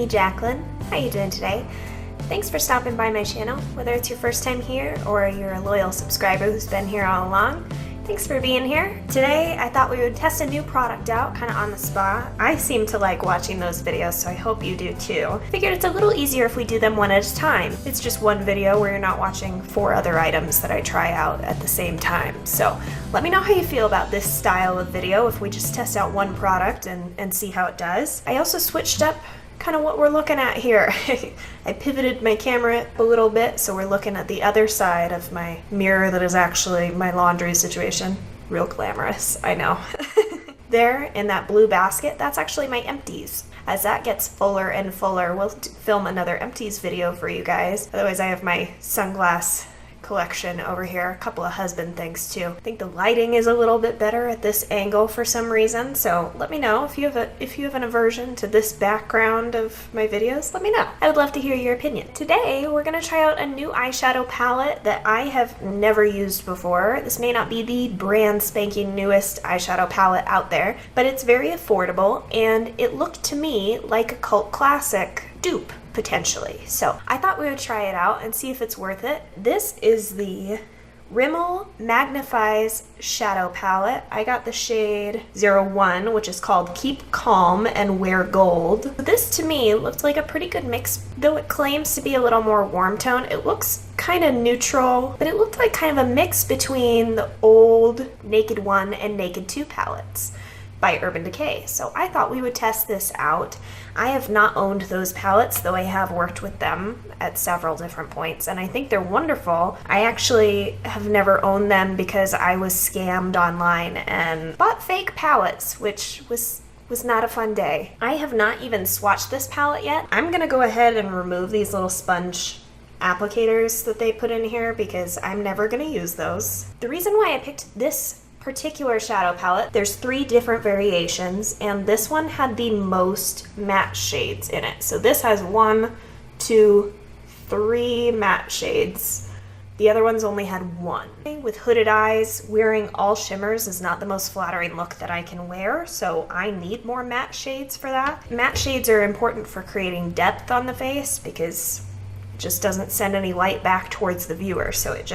me, Jaclyn. How you doing today? Thanks for stopping by my channel, whether it's your first time here or you're a loyal subscriber who's been here all along. Thanks for being here. Today, I thought we would test a new product out, kind of on the spot. I seem to like watching those videos, so I hope you do too. Figured it's a little easier if we do them one at a time. It's just one video where you're not watching 4 other items that I try out at the same time. So let me know how you feel about this style of video if we just test out one product and see how it does. I also switched up kind of what we're looking at here. I pivoted my camera a little bit, so we're looking at the other side of my mirror that is actually my laundry situation. Real glamorous, I know. There in that blue basket, that's actually my empties. As that gets fuller and fuller, we'll film another empties video for you guys. Otherwise, I have my sunglass collection over here, a couple of husband things too. I think the lighting is a little bit better at this angle for some reason, so let me know if you have an aversion to this background of my videos. Let me know. I would love to hear your opinion. Today we're gonna try out a new eyeshadow palette that I have never used before. This may not be the brand spanking newest eyeshadow palette out there, but it's very affordable and it looked to me like a cult classic dupe, potentially. So I thought we would try it out and see if it's worth it. This is the Rimmel Magnif-EYES shadow palette. I got the shade 01, which is called Keep Calm and Wear Gold. This to me looked like a pretty good mix. Though it claims to be a little more warm tone, it looks kind of neutral, but it looked like kind of a mix between the old Naked 1 and Naked 2 palettes by Urban Decay. So I thought we would test this out. I have not owned those palettes, though I have worked with them at several different points, and I think they're wonderful. I actually have never owned them because I was scammed online and bought fake palettes, which was not a fun day. I have not even swatched this palette yet. I'm gonna go ahead and remove these little sponge applicators that they put in here because I'm never gonna use those. The reason why I picked this particular shadow palette, there's 3 different variations, and this one had the most matte shades in it. So this has 1, 2, 3 matte shades. The other ones only had 1. With hooded eyes, wearing all shimmers is not the most flattering look that I can wear, so I need more matte shades for that. Matte shades are important for creating depth on the face because it just doesn't send any light back towards the viewer, so it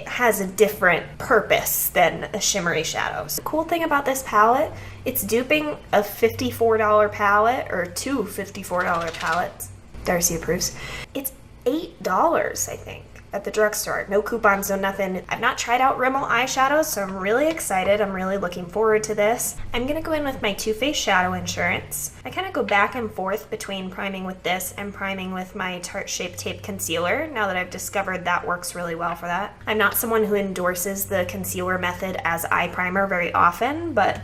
has a different purpose than a shimmery shadow. So the cool thing about this palette, it's duping a $54 palette or 2 $54 palettes. Darcy approves. It's $8, I think, at the drugstore. No coupons, no nothing. I've not tried out Rimmel eyeshadows, so I'm really excited. I'm really looking forward to this. I'm gonna go in with my Too Faced Shadow Insurance. I kind of go back and forth between priming with this and priming with my Tarte Shape Tape Concealer, now that I've discovered that works really well for that. I'm not someone who endorses the concealer method as eye primer very often, but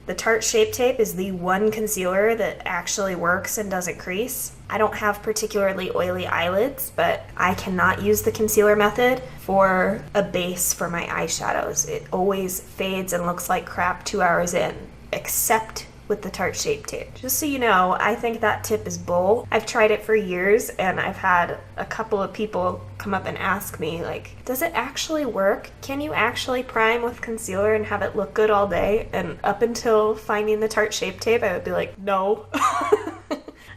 the Tarte Shape Tape is the one concealer that actually works and doesn't crease. I don't have particularly oily eyelids, but I cannot use the concealer method for a base for my eyeshadows. It always fades and looks like crap 2 hours in, except with the Tarte Shape Tape. Just so you know, I think that tip is bull. I've tried it for years and I've had a couple of people come up and ask me, like, does it actually work? Can you actually prime with concealer and have it look good all day? And up until finding the Tarte Shape Tape, I would be like, no.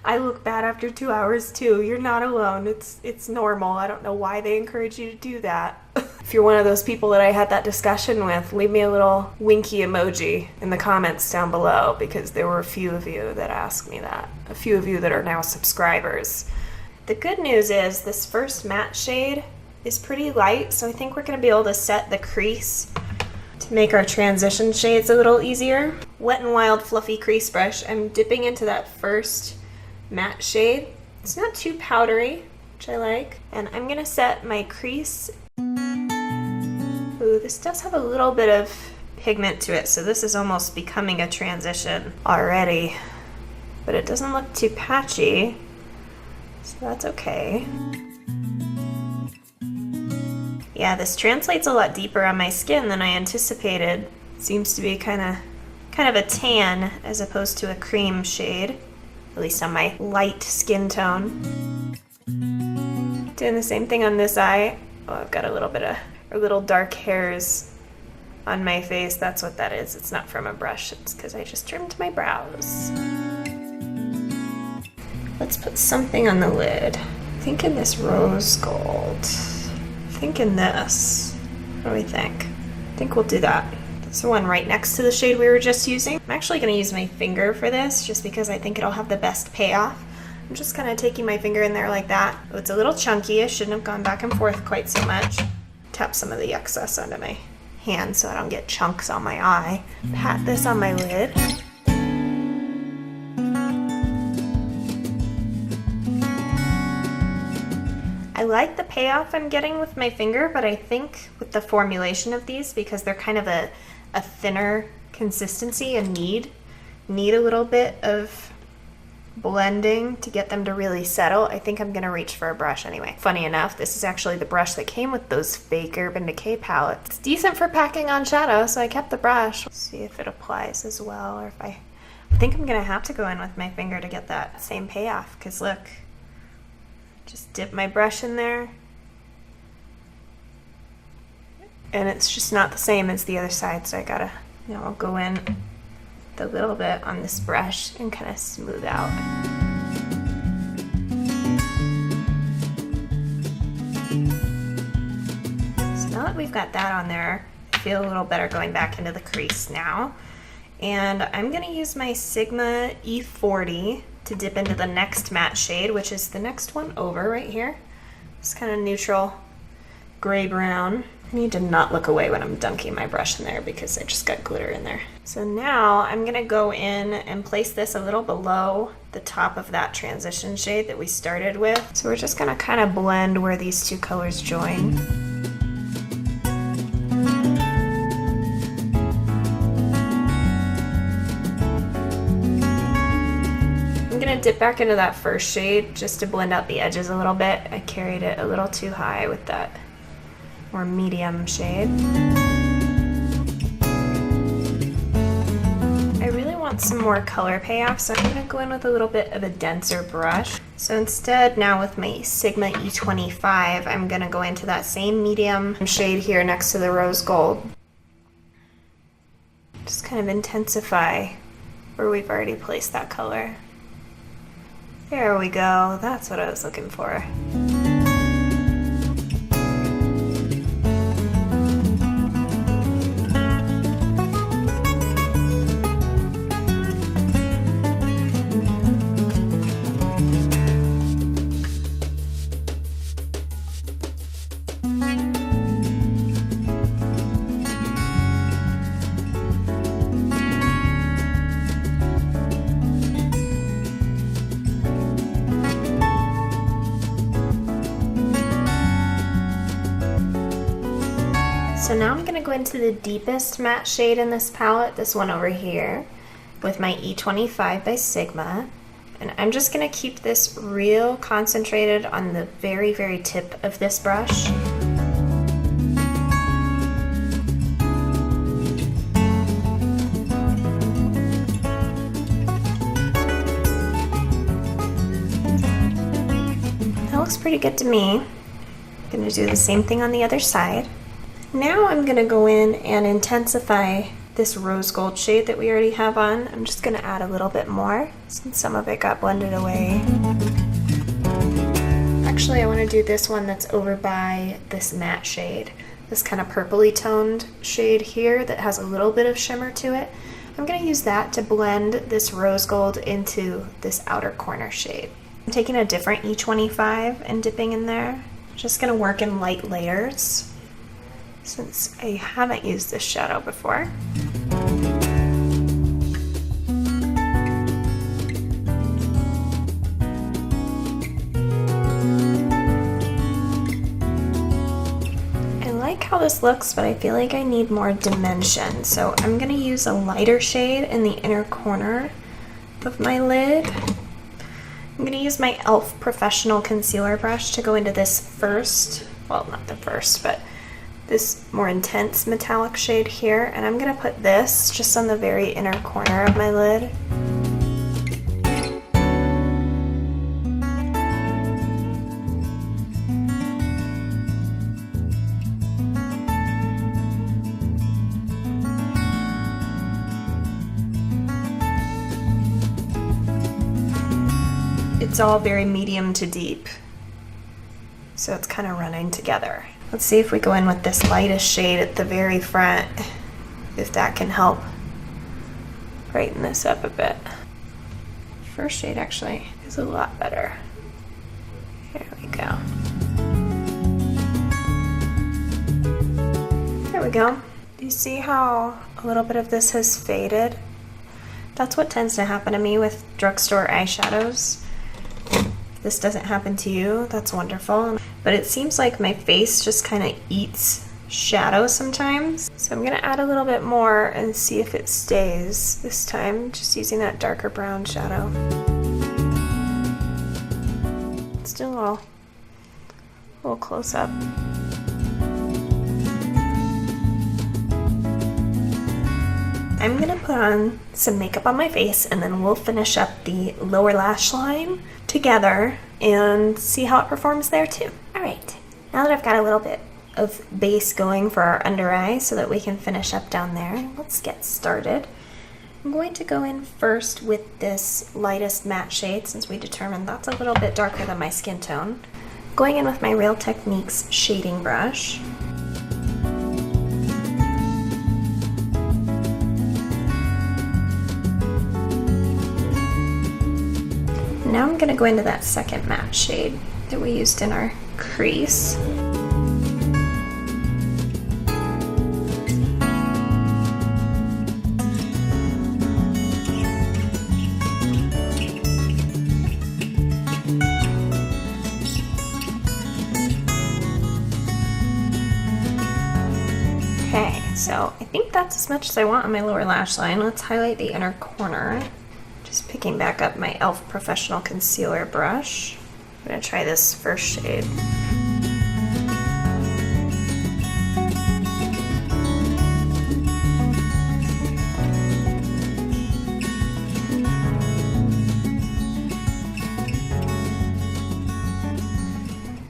I look bad after 2 hours too. You're not alone. It's normal. I don't know why they encourage you to do that. If you're one of those people that I had that discussion with, leave me a little winky emoji in the comments down below, because there were a few of you that asked me that. A few of you that are now subscribers. The good news is this first matte shade is pretty light, so I think we're going to be able to set the crease to make our transition shades a little easier. Wet n Wild Fluffy Crease Brush. I'm dipping into that first matte shade. It's not too powdery, which I like. And I'm going to set my crease. Ooh, this does have a little bit of pigment to it, so this is almost becoming a transition already. But it doesn't look too patchy, so that's okay. Yeah, this translates a lot deeper on my skin than I anticipated. Seems to be kind of a tan as opposed to a cream shade, at least on my light skin tone. Doing the same thing on this eye. Oh, I've got a little bit of little dark hairs on my face. That's what that is. It's not from a brush. It's because I just trimmed my brows. Let's put something on the lid. Thinking this rose gold. Thinking this. What do we think? I think we'll do that. That's the one right next to the shade we were just using. I'm actually gonna use my finger for this just because I think it'll have the best payoff. I'm just kind of taking my finger in there like that. Oh, it's a little chunky. I shouldn't have gone back and forth quite so much. Tap some of the excess onto my hand so I don't get chunks on my eye. Pat this on my lid. I like the payoff I'm getting with my finger, but I think with the formulation of these, because they're kind of a thinner consistency and need a little bit of blending to get them to really settle, I think I'm gonna reach for a brush anyway. Funny enough, this is actually the brush that came with those fake Urban Decay palettes. It's decent for packing on shadow, so I kept the brush. Let's see if it applies as well, or if I think I'm gonna have to go in with my finger to get that same payoff, because look, just dip my brush in there, and it's just not the same as the other side, so I gotta, I'll go in a little bit on this brush and kind of smooth out. So now that we've got that on there, I feel a little better going back into the crease now. And I'm gonna use my Sigma E40 to dip into the next matte shade, which is the next one over right here. It's kind of neutral gray brown. I need to not look away when I'm dunking my brush in there because I just got glitter in there. So now I'm gonna go in and place this a little below the top of that transition shade that we started with. So we're just gonna kind of blend where these two colors join. I'm gonna dip back into that first shade just to blend out the edges a little bit. I carried it a little too high with that more medium shade. I really want some more color payoff, so I'm gonna go in with a little bit of a denser brush. So instead, now with my Sigma E25, I'm gonna go into that same medium shade here next to the rose gold. Just kind of intensify where we've already placed that color. There we go, that's what I was looking for. So now I'm going to go into the deepest matte shade in this palette, this one over here, with my E25 by Sigma. And I'm just going to keep this real concentrated on the very, very tip of this brush. That looks pretty good to me. I'm going to do the same thing on the other side. Now I'm going to go in and intensify this rose gold shade that we already have on. I'm just going to add a little bit more since some of it got blended away. Actually, I want to do this one that's over by this matte shade. This kind of purpley toned shade here that has a little bit of shimmer to it. I'm going to use that to blend this rose gold into this outer corner shade. I'm taking a different E25 and dipping in there. Just going to work in light layers, since I haven't used this shadow before. I like how this looks, but I feel like I need more dimension. So I'm gonna use a lighter shade in the inner corner of my lid. I'm gonna use my e.l.f. Professional Concealer brush to go into this first, well, not the first, but this more intense metallic shade here, and I'm gonna put this just on the very inner corner of my lid. it's all very medium to deep. So it's kind of running together. Let's see if we go in with this lightest shade at the very front, if that can help brighten this up a bit. First shade actually is a lot better. There we go. There we go. Do you see how a little bit of this has faded? That's what tends to happen to me with drugstore eyeshadows. If this doesn't happen to you, that's wonderful. But it seems like my face just kind of eats shadow sometimes. So I'm gonna add a little bit more and see if it stays this time, just using that darker brown shadow. Let's do a little close up. I'm gonna put on some makeup on my face and then we'll finish up the lower lash line together and see how it performs there too. All right, now that I've got a little bit of base going for our under eye so that we can finish up down there, let's get started. I'm going to go in first with this lightest matte shade since we determined that's a little bit darker than my skin tone. Going in with my Real Techniques shading brush. Now I'm going to go into that second matte shade that we used in our crease. Okay, so I think that's as much as I want on my lower lash line. Let's highlight the inner corner. Just picking back up my e.l.f. Professional Concealer brush. I'm going to try this first shade.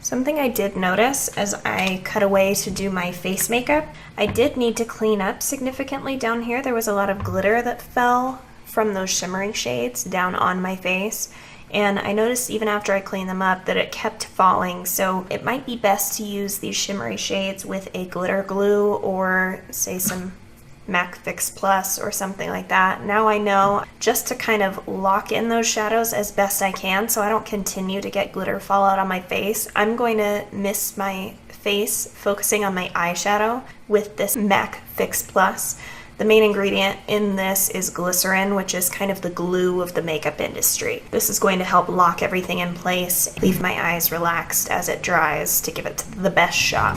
Something I did notice as I cut away to do my face makeup, I did need to clean up significantly down here. There was a lot of glitter that fell from those shimmery shades down on my face, and I noticed even after I cleaned them up that it kept falling, so it might be best to use these shimmery shades with a glitter glue or say some MAC Fix Plus or something like that. Now I know just to kind of lock in those shadows as best I can so I don't continue to get glitter fall out on my face, I'm going to mist my face focusing on my eyeshadow with this MAC Fix Plus. The main ingredient in this is glycerin, which is kind of the glue of the makeup industry. This is going to help lock everything in place, leave my eyes relaxed as it dries to give it the best shot.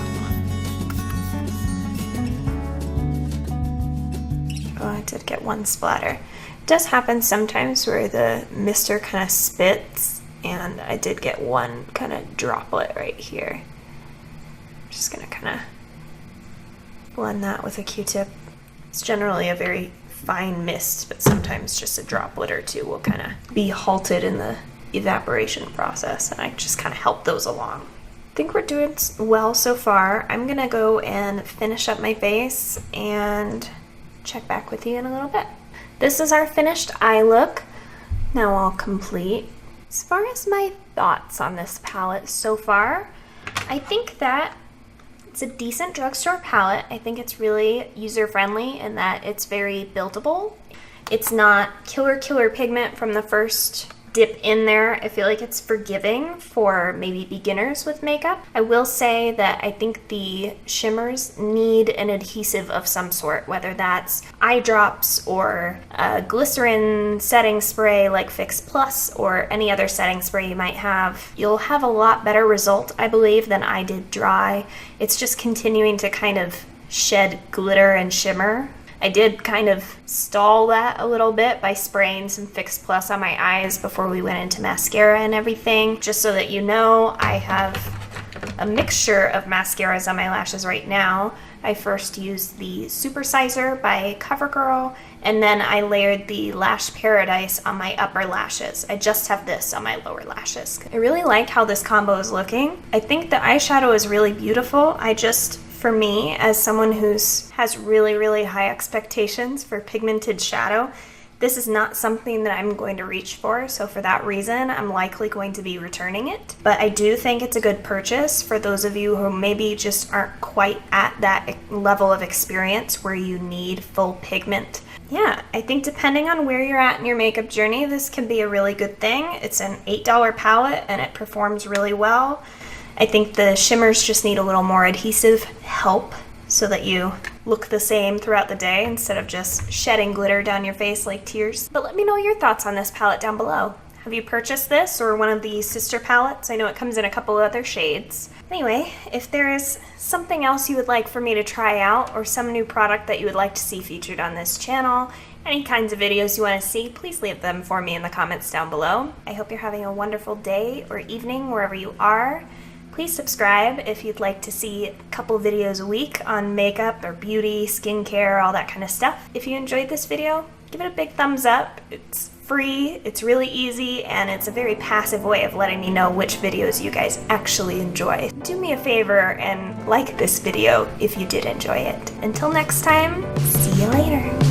Oh, I did get one splatter. It does happen sometimes where the mister kind of spits, and I did get one kind of droplet right here. I'm just gonna kind of blend that with a Q-tip. It's generally a very fine mist, but sometimes just a droplet or two will kind of be halted in the evaporation process, and I just kind of help those along. I think we're doing well so far. I'm gonna go and finish up my face and check back with you in a little bit. This is our finished eye look, now all complete. As far as my thoughts on this palette so far, I think that it's a decent drugstore palette. I think it's really user-friendly in that it's very buildable. It's not killer pigment from the first dip in there. I feel like it's forgiving for maybe beginners with makeup. I will say that I think the shimmers need an adhesive of some sort, whether that's eye drops or a glycerin setting spray like Fix Plus or any other setting spray you might have. You'll have a lot better result, I believe, than I did dry. It's just continuing to kind of shed glitter and shimmer. I did kind of stall that a little bit by spraying some Fix Plus on my eyes before we went into mascara and everything. Just so that you know, I have a mixture of mascaras on my lashes right now. I first used the Super Sizer by CoverGirl, and then I layered the Lash Paradise on my upper lashes. I just have this on my lower lashes. I really like how this combo is looking. I think the eyeshadow is really beautiful. For me, as someone who has really high expectations for pigmented shadow, This is not something that I'm going to reach for, so for that reason, I'm likely going to be returning it. But I do think it's a good purchase for those of you who maybe just aren't quite at that level of experience where you need full pigment. Yeah, I think depending on where you're at in your makeup journey, this can be a really good thing. It's an $8 palette and it performs really well. I think the shimmers just need a little more adhesive help so that you look the same throughout the day instead of just shedding glitter down your face like tears. But let me know your thoughts on this palette down below. Have you purchased this or one of the sister palettes? I know it comes in a couple other shades. Anyway, if there is something else you would like for me to try out or some new product that you would like to see featured on this channel, any kinds of videos you want to see, please leave them for me in the comments down below. I hope you're having a wonderful day or evening wherever you are. Please subscribe if you'd like to see a couple videos a week on makeup or beauty, skincare, all that kind of stuff. If you enjoyed this video, give it a big thumbs up. It's free, it's really easy, and it's a very passive way of letting me know which videos you guys actually enjoy. Do me a favor and like this video if you did enjoy it. Until next time, see you later.